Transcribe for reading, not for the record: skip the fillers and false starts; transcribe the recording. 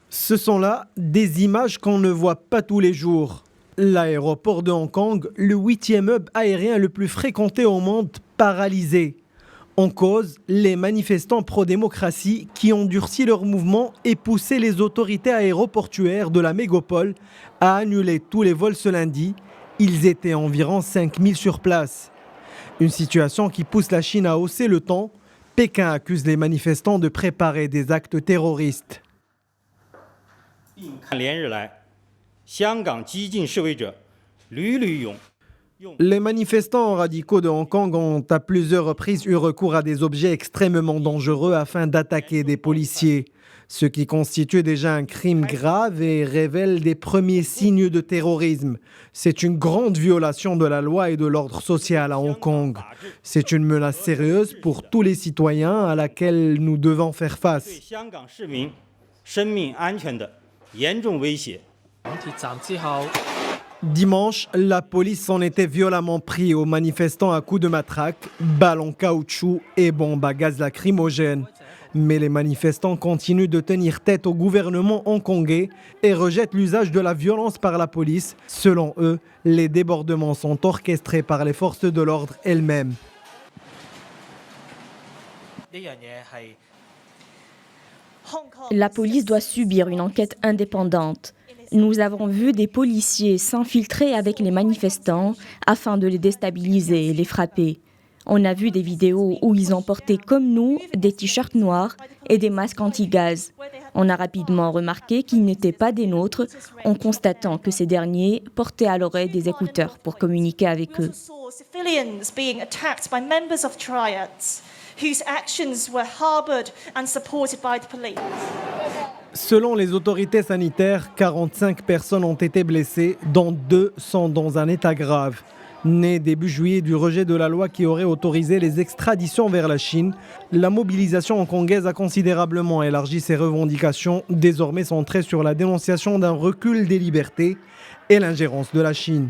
Ce sont là des images qu'on ne voit pas tous les jours. L'aéroport de Hong Kong, le 8e hub aérien le plus fréquenté au monde, paralysé. En cause, les manifestants pro-démocratie qui ont durci leur mouvement et poussé les autorités aéroportuaires de la mégapole à annuler tous les vols ce lundi. Ils étaient environ 5000 sur place. Une situation qui pousse la Chine à hausser le ton. Pékin accuse les manifestants de préparer des actes terroristes. Les manifestants radicaux de Hong Kong ont à plusieurs reprises eu recours à des objets extrêmement dangereux afin d'attaquer des policiers, ce qui constitue déjà un crime grave et révèle des premiers signes de terrorisme. C'est une grande violation de la loi et de l'ordre social à Hong Kong. C'est une menace sérieuse pour tous les citoyens à laquelle nous devons faire face. Dimanche, la police s'en était violemment pris aux manifestants à coups de matraque, balles en caoutchouc et bombes à gaz lacrymogène. Mais les manifestants continuent de tenir tête au gouvernement hongkongais et rejettent l'usage de la violence par la police. Selon eux, les débordements sont orchestrés par les forces de l'ordre elles-mêmes. La police doit subir une enquête indépendante. Nous avons vu des policiers s'infiltrer avec les manifestants afin de les déstabiliser et les frapper. On a vu des vidéos où ils ont porté comme nous des t-shirts noirs et des masques anti-gaz. On a rapidement remarqué qu'ils n'étaient pas des nôtres en constatant que ces derniers portaient à l'oreille des écouteurs pour communiquer avec eux. Selon les autorités sanitaires, 45 personnes ont été blessées, dont 2 sont dans un état grave. Né début juillet du rejet de la loi qui aurait autorisé les extraditions vers la Chine, la mobilisation hongkongaise a considérablement élargi ses revendications, désormais centrées sur la dénonciation d'un recul des libertés et l'ingérence de la Chine.